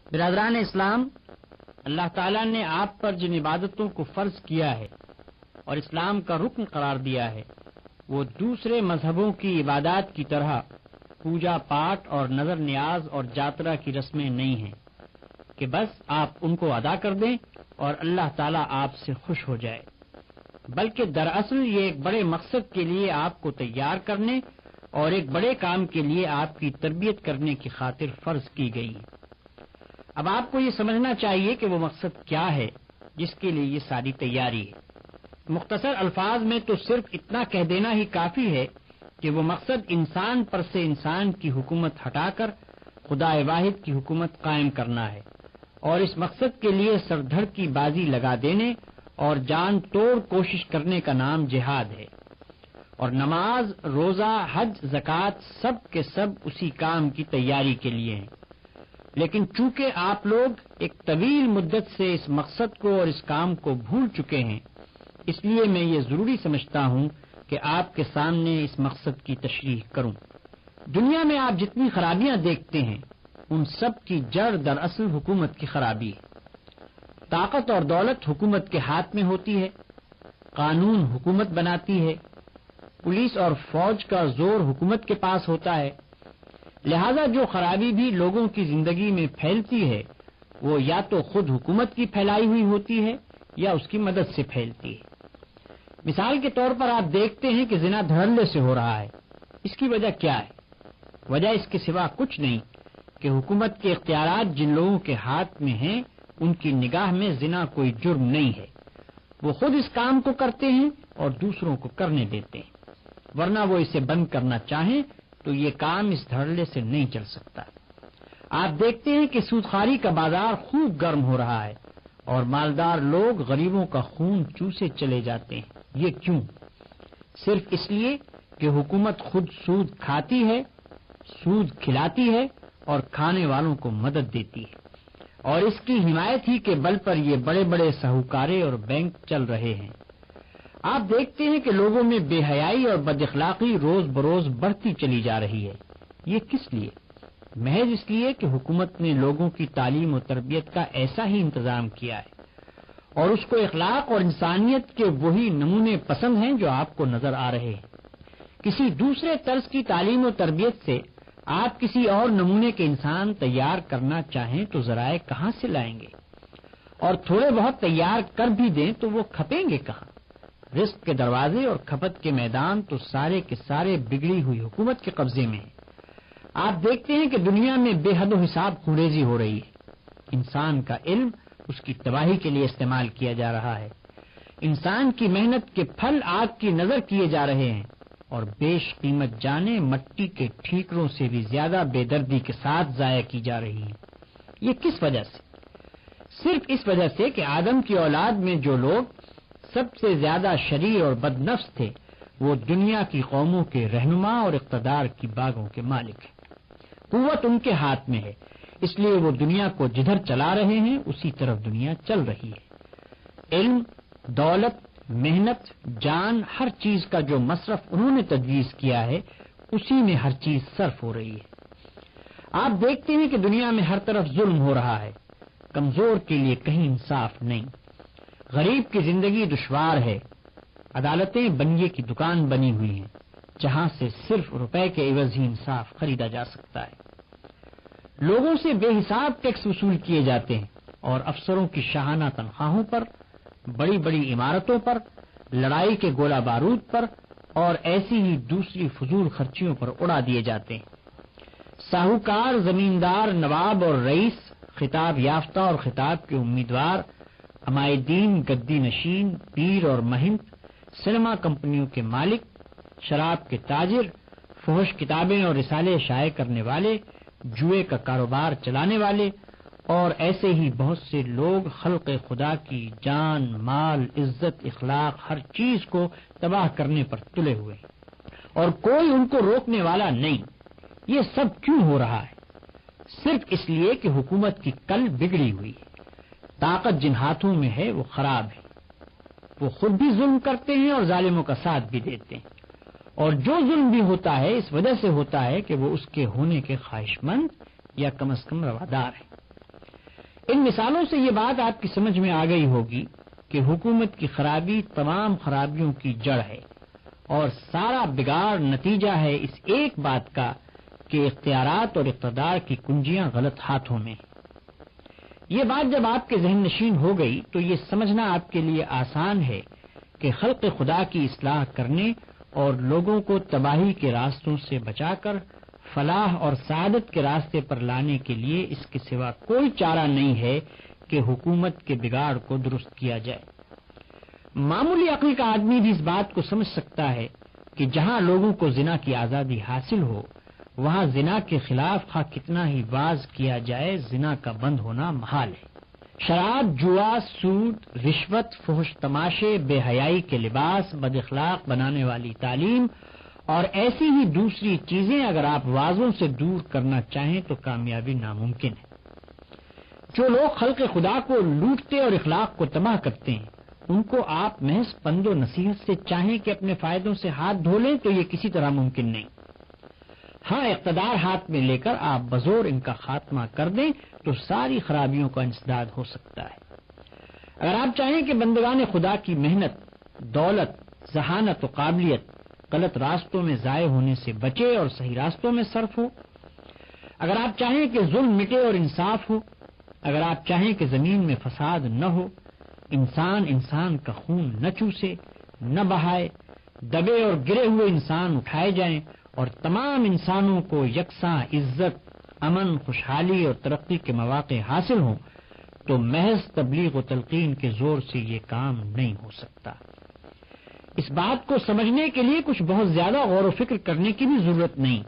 برادران اسلام، اللہ تعالیٰ نے آپ پر جن عبادتوں کو فرض کیا ہے اور اسلام کا رکن قرار دیا ہے وہ دوسرے مذہبوں کی عبادات کی طرح پوجا پاٹ اور نظر نیاز اور جاترا کی رسمیں نہیں ہیں کہ بس آپ ان کو ادا کر دیں اور اللہ تعالیٰ آپ سے خوش ہو جائے، بلکہ دراصل یہ ایک بڑے مقصد کے لیے آپ کو تیار کرنے اور ایک بڑے کام کے لیے آپ کی تربیت کرنے کی خاطر فرض کی گئی ہے۔ اب آپ کو یہ سمجھنا چاہیے کہ وہ مقصد کیا ہے جس کے لیے یہ ساری تیاری ہے۔ مختصر الفاظ میں تو صرف اتنا کہہ دینا ہی کافی ہے کہ وہ مقصد انسان پر سے انسان کی حکومت ہٹا کر خدا واحد کی حکومت قائم کرنا ہے، اور اس مقصد کے لیے سر دھڑ کی بازی لگا دینے اور جان توڑ کوشش کرنے کا نام جہاد ہے، اور نماز، روزہ، حج، زکوٰۃ سب کے سب اسی کام کی تیاری کے لیے ہیں۔ لیکن چونکہ آپ لوگ ایک طویل مدت سے اس مقصد کو اور اس کام کو بھول چکے ہیں، اس لیے میں یہ ضروری سمجھتا ہوں کہ آپ کے سامنے اس مقصد کی تشریح کروں۔ دنیا میں آپ جتنی خرابیاں دیکھتے ہیں ان سب کی جڑ دراصل حکومت کی خرابی ہے۔ طاقت اور دولت حکومت کے ہاتھ میں ہوتی ہے، قانون حکومت بناتی ہے، پولیس اور فوج کا زور حکومت کے پاس ہوتا ہے، لہذا جو خرابی بھی لوگوں کی زندگی میں پھیلتی ہے وہ یا تو خود حکومت کی پھیلائی ہوئی ہوتی ہے یا اس کی مدد سے پھیلتی ہے۔ مثال کے طور پر آپ دیکھتے ہیں کہ زنا دھڑلے سے ہو رہا ہے۔ اس کی وجہ کیا ہے؟ وجہ اس کے سوا کچھ نہیں کہ حکومت کے اختیارات جن لوگوں کے ہاتھ میں ہیں ان کی نگاہ میں زنا کوئی جرم نہیں ہے، وہ خود اس کام کو کرتے ہیں اور دوسروں کو کرنے دیتے ہیں، ورنہ وہ اسے بند کرنا چاہیں تو یہ کام اس دھڑلے سے نہیں چل سکتا۔ آپ دیکھتے ہیں کہ سودخواری کا بازار خوب گرم ہو رہا ہے اور مالدار لوگ غریبوں کا خون چوسے چلے جاتے ہیں۔ یہ کیوں؟ صرف اس لیے کہ حکومت خود سود کھاتی ہے، سود کھلاتی ہے اور کھانے والوں کو مدد دیتی ہے، اور اس کی حمایت ہی کے بل پر یہ بڑے بڑے ساہوکارے اور بینک چل رہے ہیں۔ آپ دیکھتے ہیں کہ لوگوں میں بے حیائی اور بد اخلاقی روز بروز بڑھتی چلی جا رہی ہے۔ یہ کس لیے؟ محض اس لیے کہ حکومت نے لوگوں کی تعلیم و تربیت کا ایسا ہی انتظام کیا ہے، اور اس کو اخلاق اور انسانیت کے وہی نمونے پسند ہیں جو آپ کو نظر آ رہے ہیں۔ کسی دوسرے طرز کی تعلیم و تربیت سے آپ کسی اور نمونے کے انسان تیار کرنا چاہیں تو ذرائع کہاں سے لائیں گے؟ اور تھوڑے بہت تیار کر بھی دیں تو وہ کھپیں گے کہاں؟ رزق کے دروازے اور کھپت کے میدان تو سارے کے سارے بگڑی ہوئی حکومت کے قبضے میں ہیں۔ آپ دیکھتے ہیں کہ دنیا میں بے حد و حساب خوریزی ہو رہی ہے۔ انسان کا علم اس کی تباہی کے لیے استعمال کیا جا رہا ہے، انسان کی محنت کے پھل آگ کی نظر کیے جا رہے ہیں، اور بیش قیمت جانیں مٹی کے ٹھیکروں سے بھی زیادہ بے دردی کے ساتھ ضائع کی جا رہی ہیں۔ یہ کس وجہ سے؟ صرف اس وجہ سے کہ آدم کی اولاد میں جو لوگ سب سے زیادہ شریر اور بد نفس تھے وہ دنیا کی قوموں کے رہنما اور اقتدار کی باغوں کے مالک ہیں۔ قوت ان کے ہاتھ میں ہے، اس لیے وہ دنیا کو جدھر چلا رہے ہیں اسی طرف دنیا چل رہی ہے۔ علم، دولت، محنت، جان، ہر چیز کا جو مصرف انہوں نے تجویز کیا ہے اسی میں ہر چیز صرف ہو رہی ہے۔ آپ دیکھتے ہیں کہ دنیا میں ہر طرف ظلم ہو رہا ہے، کمزور کے لیے کہیں انصاف نہیں، غریب کی زندگی دشوار ہے، عدالتیں بنیے کی دکان بنی ہوئی ہیں جہاں سے صرف روپے کے عوض ہی انصاف خریدا جا سکتا ہے۔ لوگوں سے بے حساب ٹیکس وصول کیے جاتے ہیں اور افسروں کی شاہانہ تنخواہوں پر، بڑی بڑی عمارتوں پر، لڑائی کے گولہ بارود پر اور ایسی ہی دوسری فضول خرچیوں پر اڑا دیے جاتے ہیں۔ ساہوکار، زمیندار، نواب اور رئیس، خطاب یافتہ اور خطاب کے امیدوار، عمائدین، گدی نشین، پیر اور مہنت، سینما کمپنیوں کے مالک، شراب کے تاجر، فحش کتابیں اور رسالے شائع کرنے والے، جوئے کا کاروبار چلانے والے اور ایسے ہی بہت سے لوگ خلق خدا کی جان، مال، عزت، اخلاق، ہر چیز کو تباہ کرنے پر تلے ہوئے ہیں، اور کوئی ان کو روکنے والا نہیں۔ یہ سب کیوں ہو رہا ہے؟ صرف اس لیے کہ حکومت کی کل بگڑی ہوئی ہے۔ طاقت جن ہاتھوں میں ہے وہ خراب ہے، وہ خود بھی ظلم کرتے ہیں اور ظالموں کا ساتھ بھی دیتے ہیں، اور جو ظلم بھی ہوتا ہے اس وجہ سے ہوتا ہے کہ وہ اس کے ہونے کے خواہش مند یا کم از کم روادار ہیں۔ ان مثالوں سے یہ بات آپ کی سمجھ میں آ گئی ہوگی کہ حکومت کی خرابی تمام خرابیوں کی جڑ ہے اور سارا بگاڑ نتیجہ ہے اس ایک بات کا کہ اختیارات اور اقتدار کی کنجیاں غلط ہاتھوں میں ہیں۔ یہ بات جب آپ کے ذہن نشین ہو گئی تو یہ سمجھنا آپ کے لیے آسان ہے کہ خلق خدا کی اصلاح کرنے اور لوگوں کو تباہی کے راستوں سے بچا کر فلاح اور سعادت کے راستے پر لانے کے لیے اس کے سوا کوئی چارہ نہیں ہے کہ حکومت کے بگاڑ کو درست کیا جائے۔ معمولی عقل کا آدمی بھی اس بات کو سمجھ سکتا ہے کہ جہاں لوگوں کو زنا کی آزادی حاصل ہو وہاں زنا کے خلاف خواہ کتنا ہی واز کیا جائے زنا کا بند ہونا محال ہے۔ شراب، جوا، سود، رشوت، فحش تماشے، بے حیائی کے لباس، بد اخلاق بنانے والی تعلیم اور ایسی ہی دوسری چیزیں اگر آپ وازوں سے دور کرنا چاہیں تو کامیابی ناممکن ہے۔ جو لوگ خلق خدا کو لوٹتے اور اخلاق کو تباہ کرتے ہیں ان کو آپ محض پند و نصیحت سے چاہیں کہ اپنے فائدوں سے ہاتھ دھو لیں تو یہ کسی طرح ممکن نہیں۔ ہاں، اقتدار ہاتھ میں لے کر آپ بزور ان کا خاتمہ کر دیں تو ساری خرابیوں کا انسداد ہو سکتا ہے۔ اگر آپ چاہیں کہ بندگان خدا کی محنت، دولت، ذہانت و قابلیت غلط راستوں میں ضائع ہونے سے بچے اور صحیح راستوں میں صرف ہو، اگر آپ چاہیں کہ ظلم مٹے اور انصاف ہو، اگر آپ چاہیں کہ زمین میں فساد نہ ہو، انسان کا خون نہ چوسے، نہ بہائے، دبے اور گرے ہوئے انسان اٹھائے جائیں اور تمام انسانوں کو یکساں عزت، امن، خوشحالی اور ترقی کے مواقع حاصل ہوں تو محض تبلیغ و تلقین کے زور سے یہ کام نہیں ہو سکتا۔ اس بات کو سمجھنے کے لیے کچھ بہت زیادہ غور و فکر کرنے کی بھی ضرورت نہیں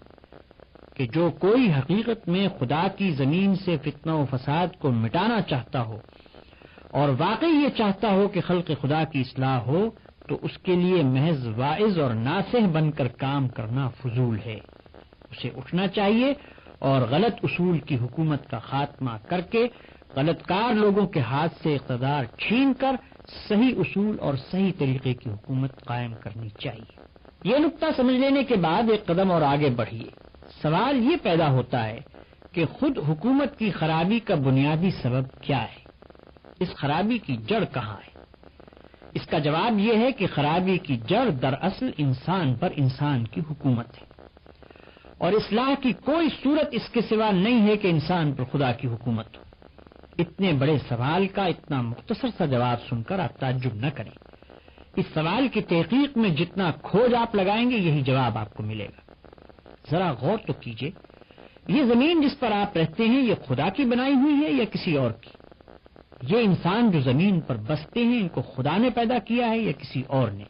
کہ جو کوئی حقیقت میں خدا کی زمین سے فتنہ و فساد کو مٹانا چاہتا ہو اور واقعی یہ چاہتا ہو کہ خلق خدا کی اصلاح ہو تو اس کے لیے محض واعظ اور ناصح بن کر کام کرنا فضول ہے۔ اسے اٹھنا چاہیے اور غلط اصول کی حکومت کا خاتمہ کر کے غلط کار لوگوں کے ہاتھ سے اقتدار چھین کر صحیح اصول اور صحیح طریقے کی حکومت قائم کرنی چاہیے۔ یہ نقطہ سمجھ لینے کے بعد ایک قدم اور آگے بڑھیے۔ سوال یہ پیدا ہوتا ہے کہ خود حکومت کی خرابی کا بنیادی سبب کیا ہے؟ اس خرابی کی جڑ کہاں ہے؟ اس کا جواب یہ ہے کہ خرابی کی جڑ دراصل انسان پر انسان کی حکومت ہے اور اصلاح کی کوئی صورت اس کے سوا نہیں ہے کہ انسان پر خدا کی حکومت ہو۔ اتنے بڑے سوال کا اتنا مختصر سا جواب سن کر آپ تعجب نہ کریں۔ اس سوال کی تحقیق میں جتنا کھوج آپ لگائیں گے یہی جواب آپ کو ملے گا۔ ذرا غور تو کیجئے، یہ زمین جس پر آپ رہتے ہیں یہ خدا کی بنائی ہوئی ہے یا کسی اور کی؟ یہ انسان جو زمین پر بستے ہیں ان کو خدا نے پیدا کیا ہے یا کسی اور نے؟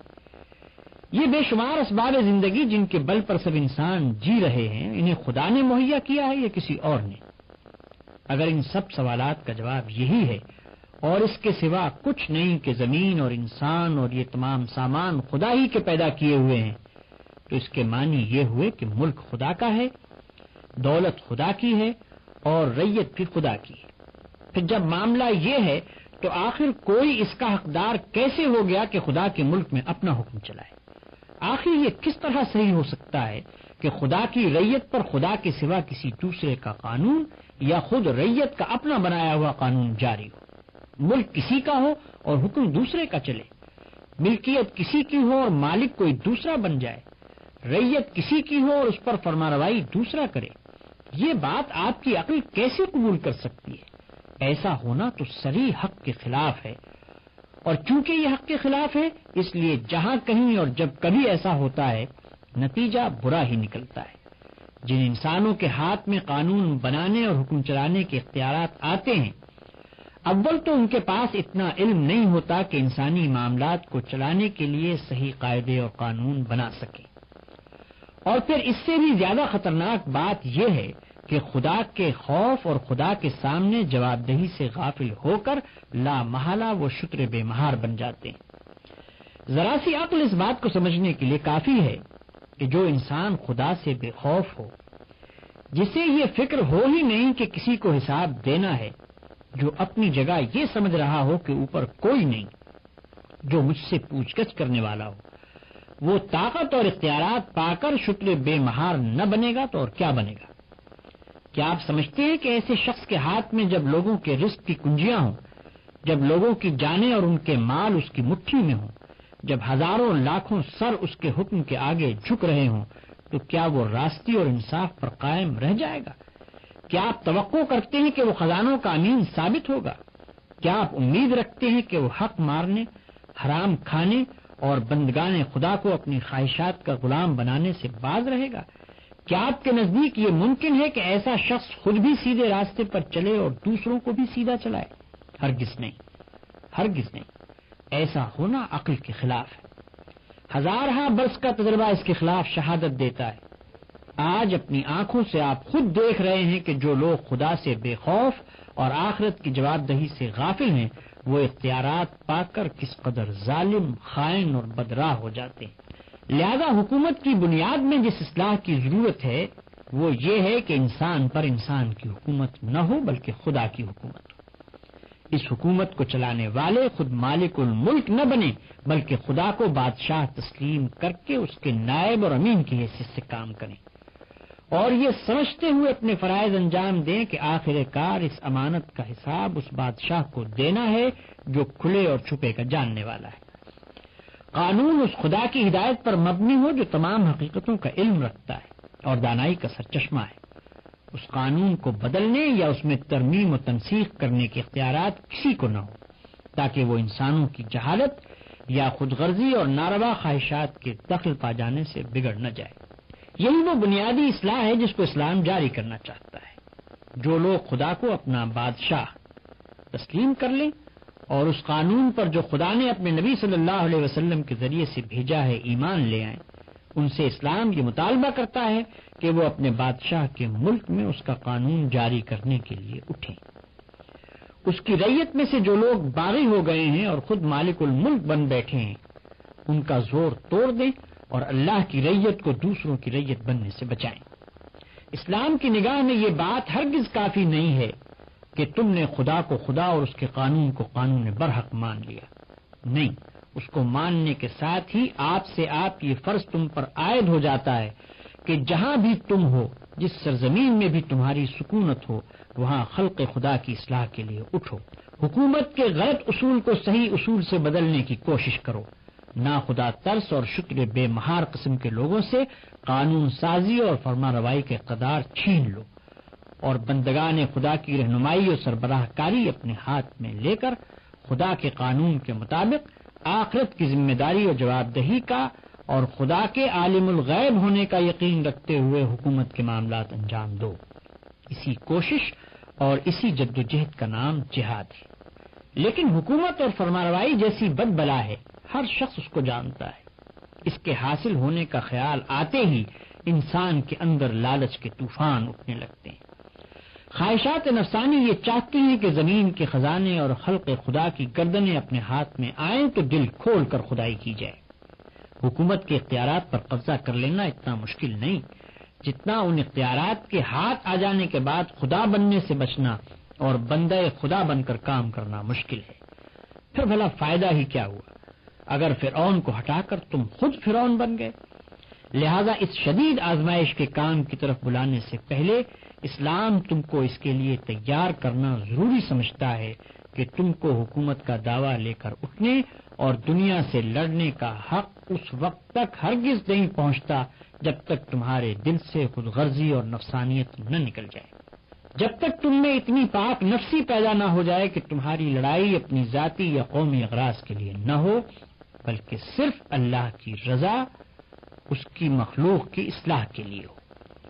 یہ بے شمار اسباب زندگی جن کے بل پر سب انسان جی رہے ہیں انہیں خدا نے مہیا کیا ہے یا کسی اور نے؟ اگر ان سب سوالات کا جواب یہی ہے اور اس کے سوا کچھ نہیں کہ زمین اور انسان اور یہ تمام سامان خدا ہی کے پیدا کیے ہوئے ہیں تو اس کے معنی یہ ہوئے کہ ملک خدا کا ہے، دولت خدا کی ہے اور رعیت بھی خدا کی ہے۔ پھر جب معاملہ یہ ہے تو آخر کوئی اس کا حقدار کیسے ہو گیا کہ خدا کے ملک میں اپنا حکم چلائے؟ آخر یہ کس طرح صحیح ہو سکتا ہے کہ خدا کی رعیت پر خدا کے سوا کسی دوسرے کا قانون یا خود رعیت کا اپنا بنایا ہوا قانون جاری ہو؟ ملک کسی کا ہو اور حکم دوسرے کا چلے، ملکیت کسی کی ہو اور مالک کوئی دوسرا بن جائے، رعیت کسی کی ہو اور اس پر فرمانروائی دوسرا کرے، یہ بات آپ کی عقل کیسے قبول کر سکتی ہے؟ ایسا ہونا تو صریح حق کے خلاف ہے، اور چونکہ یہ حق کے خلاف ہے اس لیے جہاں کہیں اور جب کبھی ایسا ہوتا ہے نتیجہ برا ہی نکلتا ہے۔ جن انسانوں کے ہاتھ میں قانون بنانے اور حکم چلانے کے اختیارات آتے ہیں اول تو ان کے پاس اتنا علم نہیں ہوتا کہ انسانی معاملات کو چلانے کے لیے صحیح قاعدے اور قانون بنا سکیں، اور پھر اس سے بھی زیادہ خطرناک بات یہ ہے کہ خدا کے خوف اور خدا کے سامنے جواب دہی سے غافل ہو کر لا محالہ وہ شتر بے مہار بن جاتے ہیں۔ ذرا سی عقل اس بات کو سمجھنے کے لیے کافی ہے کہ جو انسان خدا سے بے خوف ہو، جسے یہ فکر ہو ہی نہیں کہ کسی کو حساب دینا ہے، جو اپنی جگہ یہ سمجھ رہا ہو کہ اوپر کوئی نہیں جو مجھ سے پوچھ گچھ کرنے والا ہو، وہ طاقت اور اختیارات پا کر شتر بے مہار نہ بنے گا تو اور کیا بنے گا؟ کیا آپ سمجھتے ہیں کہ ایسے شخص کے ہاتھ میں جب لوگوں کے رزق کی کنجیاں ہوں، جب لوگوں کی جانیں اور ان کے مال اس کی مٹھی میں ہوں، جب ہزاروں لاکھوں سر اس کے حکم کے آگے جھک رہے ہوں، تو کیا وہ راستی اور انصاف پر قائم رہ جائے گا؟ کیا آپ توقع کرتے ہیں کہ وہ خزانوں کا امین ثابت ہوگا؟ کیا آپ امید رکھتے ہیں کہ وہ حق مارنے، حرام کھانے اور بندگان خدا کو اپنی خواہشات کا غلام بنانے سے باز رہے گا؟ کیا آپ کے نزدیک یہ ممکن ہے کہ ایسا شخص خود بھی سیدھے راستے پر چلے اور دوسروں کو بھی سیدھا چلائے؟ ہرگز نہیں، ہرگز نہیں۔ ایسا ہونا عقل کے خلاف ہے۔ ہزارہ برس کا تجربہ اس کے خلاف شہادت دیتا ہے۔ آج اپنی آنکھوں سے آپ خود دیکھ رہے ہیں کہ جو لوگ خدا سے بے خوف اور آخرت کی جواب دہی سے غافل ہیں، وہ اختیارات پا کر کس قدر ظالم، خائن اور بدراہ ہو جاتے ہیں۔ لہذا حکومت کی بنیاد میں جس اصلاح کی ضرورت ہے وہ یہ ہے کہ انسان پر انسان کی حکومت نہ ہو بلکہ خدا کی حکومت ہو۔ اس حکومت کو چلانے والے خود مالک الملک نہ بنے بلکہ خدا کو بادشاہ تسلیم کر کے اس کے نائب اور امین کی حیثیت سے کام کریں، اور یہ سمجھتے ہوئے اپنے فرائض انجام دیں کہ آخر کار اس امانت کا حساب اس بادشاہ کو دینا ہے جو کھلے اور چھپے کا جاننے والا ہے۔ قانون اس خدا کی ہدایت پر مبنی ہو جو تمام حقیقتوں کا علم رکھتا ہے اور دانائی کا سرچشمہ ہے۔ اس قانون کو بدلنے یا اس میں ترمیم و تنسیخ کرنے کے اختیارات کسی کو نہ ہو، تاکہ وہ انسانوں کی جہالت یا خود غرضی اور ناروا خواہشات کے دخل پا جانے سے بگڑ نہ جائے۔ یہی وہ بنیادی اصلاح ہے جس کو اسلام جاری کرنا چاہتا ہے۔ جو لوگ خدا کو اپنا بادشاہ تسلیم کر لیں اور اس قانون پر جو خدا نے اپنے نبی صلی اللہ علیہ وسلم کے ذریعے سے بھیجا ہے ایمان لے آئیں، ان سے اسلام یہ مطالبہ کرتا ہے کہ وہ اپنے بادشاہ کے ملک میں اس کا قانون جاری کرنے کے لیے اٹھیں۔ اس کی رعیت میں سے جو لوگ باغی ہو گئے ہیں اور خود مالک الملک بن بیٹھے ہیں، ان کا زور توڑ دیں اور اللہ کی رعیت کو دوسروں کی رعیت بننے سے بچائیں۔ اسلام کی نگاہ میں یہ بات ہرگز کافی نہیں ہے کہ تم نے خدا کو خدا اور اس کے قانون کو قانون برحق مان لیا۔ نہیں، اس کو ماننے کے ساتھ ہی آپ یہ فرض تم پر عائد ہو جاتا ہے کہ جہاں بھی تم ہو، جس سرزمین میں بھی تمہاری سکونت ہو، وہاں خلق خدا کی اصلاح کے لیے اٹھو۔ حکومت کے غلط اصول کو صحیح اصول سے بدلنے کی کوشش کرو۔ نا خدا ترس اور شکر بے مہار قسم کے لوگوں سے قانون سازی اور فرما روائی کے اقتدار چھین لو، اور بندگان خدا کی رہنمائی اور سربراہ کاری اپنے ہاتھ میں لے کر خدا کے قانون کے مطابق آخرت کی ذمہ داری اور جواب دہی کا اور خدا کے عالم الغیب ہونے کا یقین رکھتے ہوئے حکومت کے معاملات انجام دو۔ اسی کوشش اور اسی جد و جہد کا نام جہاد ہے۔ لیکن حکومت اور فرمانروائی جیسی بد بلا ہے، ہر شخص اس کو جانتا ہے۔ اس کے حاصل ہونے کا خیال آتے ہی انسان کے اندر لالچ کے طوفان اٹھنے لگتے ہیں۔ خواہشات نفسانی یہ چاہتی ہیں کہ زمین کے خزانے اور خلق خدا کی گردنیں اپنے ہاتھ میں آئیں تو دل کھول کر خدائی کی جائے۔ حکومت کے اختیارات پر قبضہ کر لینا اتنا مشکل نہیں جتنا ان اختیارات کے ہاتھ آ جانے کے بعد خدا بننے سے بچنا اور بندہ خدا بن کر کام کرنا مشکل ہے۔ پھر بھلا فائدہ ہی کیا ہوا اگر فرعون کو ہٹا کر تم خود فرعون بن گئے؟ لہذا اس شدید آزمائش کے کام کی طرف بلانے سے پہلے اسلام تم کو اس کے لیے تیار کرنا ضروری سمجھتا ہے کہ تم کو حکومت کا دعویٰ لے کر اٹھنے اور دنیا سے لڑنے کا حق اس وقت تک ہرگز نہیں پہنچتا جب تک تمہارے دل سے خود غرضی اور نفسانیت نہ نکل جائے، جب تک تم میں اتنی پاک نفسی پیدا نہ ہو جائے کہ تمہاری لڑائی اپنی ذاتی یا قومی اغراض کے لیے نہ ہو بلکہ صرف اللہ کی رضا، اس کی مخلوق کی اصلاح کے لیے ہو،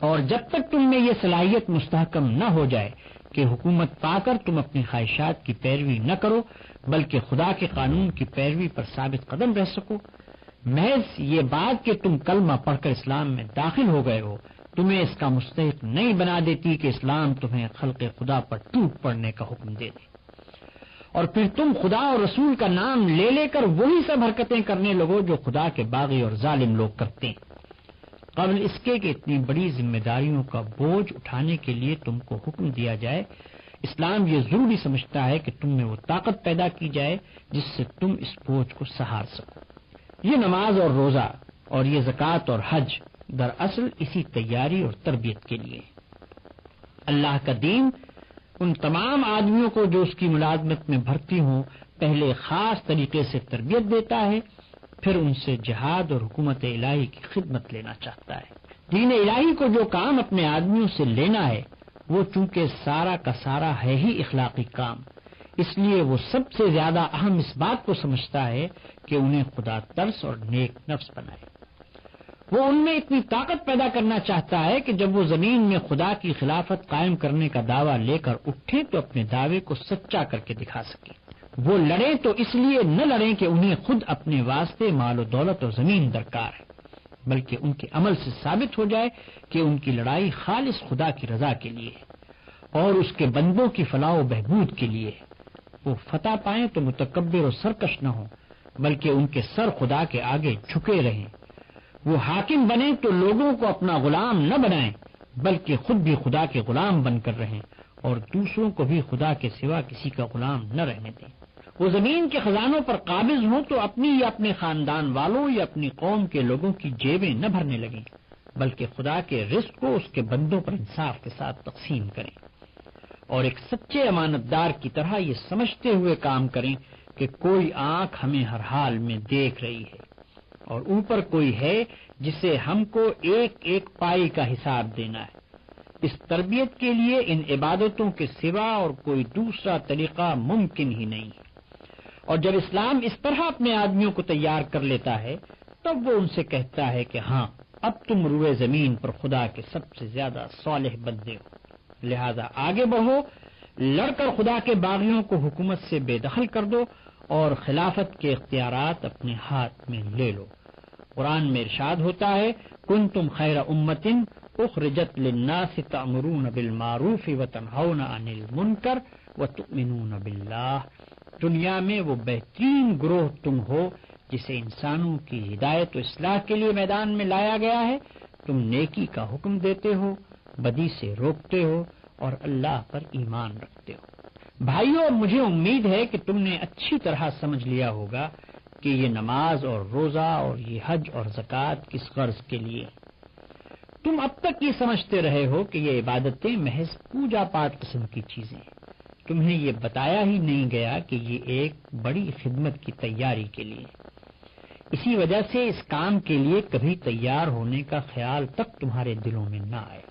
اور جب تک تم میں یہ صلاحیت مستحکم نہ ہو جائے کہ حکومت پا کر تم اپنی خواہشات کی پیروی نہ کرو بلکہ خدا کے قانون کی پیروی پر ثابت قدم رہ سکو۔ محض یہ بات کہ تم کلمہ پڑھ کر اسلام میں داخل ہو گئے ہو تمہیں اس کا مستحق نہیں بنا دیتی کہ اسلام تمہیں خلق خدا پر ٹوٹ پڑنے کا حکم دے دے، اور پھر تم خدا اور رسول کا نام لے لے کر وہی سب حرکتیں کرنے لگو جو خدا کے باغی اور ظالم لوگ کرتے ہیں۔ قبل اس کے کہ اتنی بڑی ذمہ داریوں کا بوجھ اٹھانے کے لیے تم کو حکم دیا جائے، اسلام یہ ضروری سمجھتا ہے کہ تم میں وہ طاقت پیدا کی جائے جس سے تم اس بوجھ کو سہار سکو۔ یہ نماز اور روزہ اور یہ زکوٰۃ اور حج دراصل اسی تیاری اور تربیت کے لیے۔ اللہ کا دین ان تمام آدمیوں کو جو اس کی ملازمت میں بھرتی ہوں پہلے خاص طریقے سے تربیت دیتا ہے، پھر ان سے جہاد اور حکومت الہی کی خدمت لینا چاہتا ہے۔ دین الہی کو جو کام اپنے آدمیوں سے لینا ہے وہ چونکہ سارا کا سارا ہے ہی اخلاقی کام، اس لیے وہ سب سے زیادہ اہم اس بات کو سمجھتا ہے کہ انہیں خدا ترس اور نیک نفس بنائے۔ وہ ان میں اتنی طاقت پیدا کرنا چاہتا ہے کہ جب وہ زمین میں خدا کی خلافت قائم کرنے کا دعویٰ لے کر اٹھیں تو اپنے دعوے کو سچا کر کے دکھا سکیں۔ وہ لڑیں تو اس لیے نہ لڑیں کہ انہیں خود اپنے واسطے مال و دولت اور زمین درکار ہے، بلکہ ان کے عمل سے ثابت ہو جائے کہ ان کی لڑائی خالص خدا کی رضا کے لیے ہے اور اس کے بندوں کی فلاح و بہبود کے لیے ہے۔ وہ فتح پائیں تو متکبر و سرکش نہ ہوں، بلکہ ان کے سر خدا کے آگے جھکے رہیں۔ وہ حاکم بنیں تو لوگوں کو اپنا غلام نہ بنائیں، بلکہ خود بھی خدا کے غلام بن کر رہیں اور دوسروں کو بھی خدا کے سوا کسی کا غلام نہ رہنے دیں۔ وہ زمین کے خزانوں پر قابض ہوں تو اپنی یا اپنے خاندان والوں یا اپنی قوم کے لوگوں کی جیبیں نہ بھرنے لگیں، بلکہ خدا کے رزق کو اس کے بندوں پر انصاف کے ساتھ تقسیم کریں، اور ایک سچے امانت دار کی طرح یہ سمجھتے ہوئے کام کریں کہ کوئی آنکھ ہمیں ہر حال میں دیکھ رہی ہے اور اوپر کوئی ہے جسے ہم کو ایک ایک پائی کا حساب دینا ہے۔ اس تربیت کے لیے ان عبادتوں کے سوا اور کوئی دوسرا طریقہ ممکن ہی نہیں ہے۔ اور جب اسلام اس طرح اپنے آدمیوں کو تیار کر لیتا ہے تب وہ ان سے کہتا ہے کہ ہاں، اب تم روئے زمین پر خدا کے سب سے زیادہ صالح بندے ہو، لہذا آگے بڑھو، لڑ کر خدا کے باغیوں کو حکومت سے بے دخل کر دو اور خلافت کے اختیارات اپنے ہاتھ میں لے لو۔ قرآن میں ارشاد ہوتا ہے، کنتم خیر امت اخرجت للناس تأمرون بالمعروف وتنہون عن المنکر وتؤمنون باللہ۔ دنیا میں وہ بہترین گروہ تم ہو جسے انسانوں کی ہدایت و اصلاح کے لیے میدان میں لایا گیا ہے۔ تم نیکی کا حکم دیتے ہو، بدی سے روکتے ہو اور اللہ پر ایمان رکھتے ہو۔ بھائیو، مجھے امید ہے کہ تم نے اچھی طرح سمجھ لیا ہوگا کہ یہ نماز اور روزہ اور یہ حج اور زکوٰۃ کس غرض کے لیے۔ تم اب تک یہ سمجھتے رہے ہو کہ یہ عبادتیں محض پوجا پاٹ قسم کی چیزیں ہیں۔ تمہیں یہ بتایا ہی نہیں گیا کہ یہ ایک بڑی خدمت کی تیاری کے لیے۔ اسی وجہ سے اس کام کے لیے کبھی تیار ہونے کا خیال تک تمہارے دلوں میں نہ آئے،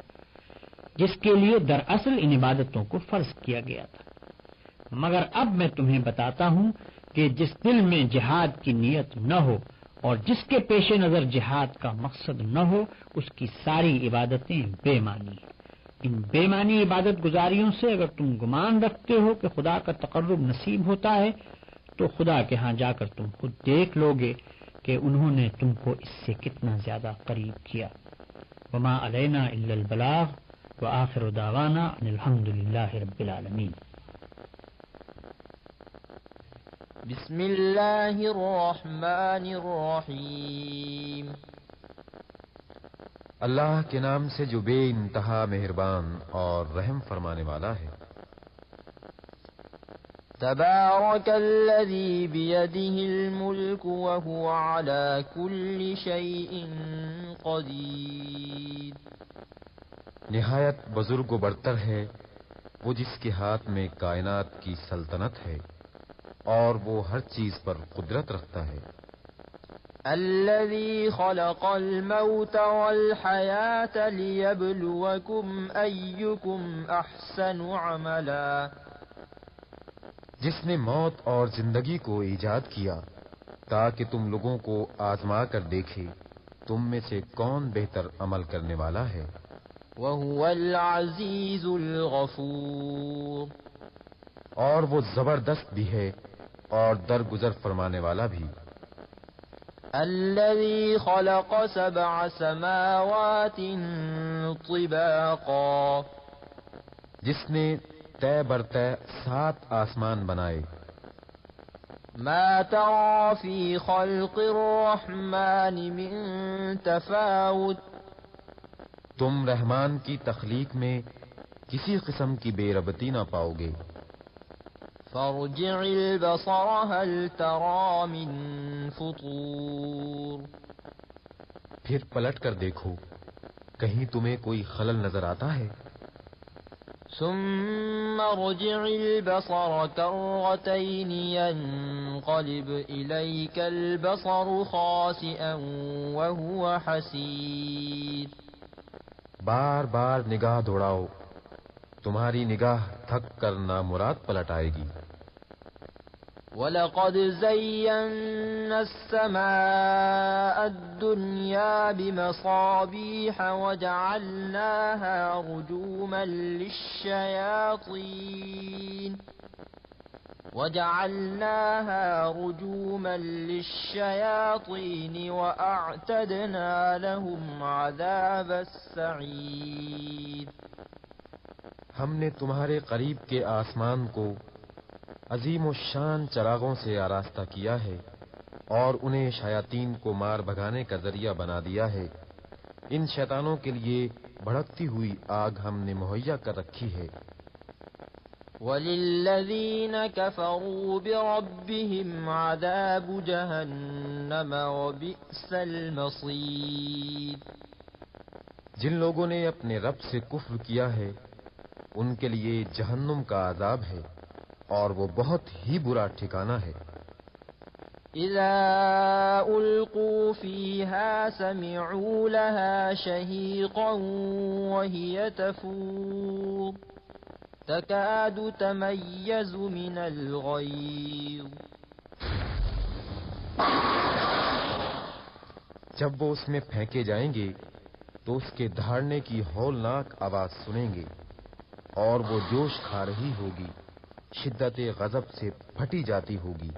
جس کے لیے دراصل ان عبادتوں کو فرض کیا گیا تھا۔ مگر اب میں تمہیں بتاتا ہوں کہ جس دل میں جہاد کی نیت نہ ہو اور جس کے پیش نظر جہاد کا مقصد نہ ہو، اس کی ساری عبادتیں بے معنی ہیں۔ ان بے معنی عبادت گزاریوں سے اگر تم گمان رکھتے ہو کہ خدا کا تقرب نصیب ہوتا ہے تو خدا کے ہاں جا کر تم خود دیکھ لو گے کہ انہوں نے تم کو اس سے کتنا زیادہ قریب کیا۔ وما علینا الا البلاغ وآخر دعوانا ان الحمد للہ رب العالمین۔ بسم اللہ الرحمن الرحیم۔ اللہ کے نام سے جو بے انتہا مہربان اور رحم فرمانے والا ہے۔ تبارک الذی بیدہ الملک وہو علی کل شیء قدیر۔ نہایت بزرگ و برتر ہے وہ جس کے ہاتھ میں کائنات کی سلطنت ہے اور وہ ہر چیز پر قدرت رکھتا ہے۔ الذي خلق الموت والحياة ليبلوكم أيكم أحسن عملا۔ جس نے موت اور زندگی کو ایجاد کیا تاکہ تم لوگوں کو آزما کر دیکھے تم میں سے کون بہتر عمل کرنے والا ہے۔ وهو العزيز الغفور۔ اور وہ زبردست بھی ہے اور درگزر فرمانے والا بھی۔ الذي خلق سبع سماوات طباقا۔ جس نے طے بر طے 7 آسمان بنائے۔ ما ترى في خلق الرحمن من تفاوت۔ تم رحمان کی تخلیق میں کسی قسم کی بے ربطی نہ پاؤ گے۔ فارجع البصر هل ترى من فطور۔ پھر پلٹ کر دیکھو کہیں تمہیں کوئی خلل نظر آتا ہے۔ ثم ارجع البصر كرتين ينقلب إليك البصر خاسئا وهو حسير. بار بار نگاہ دوڑاؤ، تمہاری نگاہ تھک کر نامراد پلٹ آئے گی. وَلَقَدْ زَيَّنَّا السَّمَاءَ الدُّنْيَا بِمَصَابِيحَ وَجَعَلْنَاهَا رُجُومًا لِلشَّيَاطِينِ وَأَعْتَدْنَا لَهُمْ عَذَابَ السَّعِيرِ. ہم نے تمہارے قریب کے آسمان کو عظیم و شان چراغوں سے آراستہ کیا ہے اور انہیں شیاطین کو مار بھگانے کا ذریعہ بنا دیا ہے. ان شیطانوں کے لیے بھڑکتی ہوئی آگ ہم نے مہیا کر رکھی ہے. وَلِلَّذِينَ كَفَرُوا بِرَبِّهِمْ عَذَابُ جَهَنَّمَ وَبِئْسَ الْمَصِيرُ. جن لوگوں نے اپنے رب سے کفر کیا ہے ان کے لیے جہنم کا عذاب ہے اور وہ بہت ہی برا ٹھکانہ ہے. اذا القوا فيها سمعوا لها شهيقا وهي تفور تكاد تميز من الغيظ. جب وہ اس میں پھینکے جائیں گے تو اس کے دھاڑنے کی ہولناک آواز سنیں گے اور وہ جوش کھا رہی ہوگی، شدت غضب سے پھٹی جاتی ہوگی.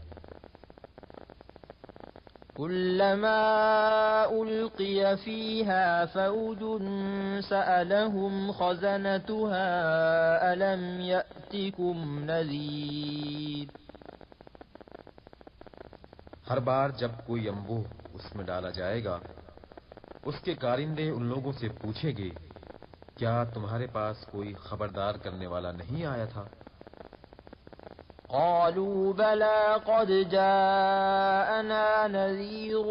كلما ألقي فيها فوج سألهم خزنتها ألم يأتكم نذير. ہر بار جب کوئی انبوہ اس میں ڈالا جائے گا اس کے کارندے ان لوگوں سے پوچھیں گے کیا تمہارے پاس کوئی خبردار کرنے والا نہیں آیا تھا؟ قالوا بلى قد جاءنا نذير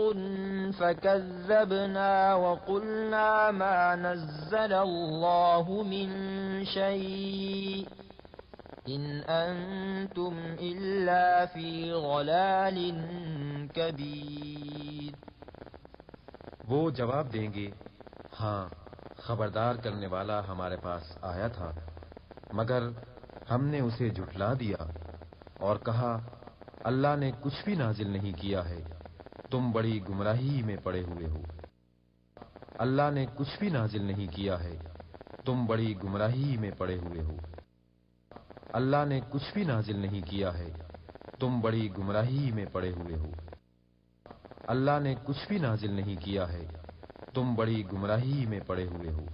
فكذبنا وقلنا ما نزل الله من شيء إن أنتم إلا في ضلال كبير. وہ جواب دیں گے ہاں خبردار کرنے والا ہمارے پاس آیا تھا مگر ہم نے اسے جھٹلا دیا اور کہا اللہ نے کچھ بھی نازل نہیں کیا ہے، تم بڑی گمراہی میں پڑے ہوئے ہو. اللہ نے کچھ بھی نازل نہیں کیا ہے، تم بڑی گمراہی میں پڑے ہوئے ہو. اللہ نے کچھ بھی نازل نہیں کیا ہے، تم بڑی گمراہی میں پڑے ہوئے ہو. اللہ نے کچھ بھی نازل نہیں کیا ہے، تم بڑی گمراہی میں پڑے ہوئے ہو.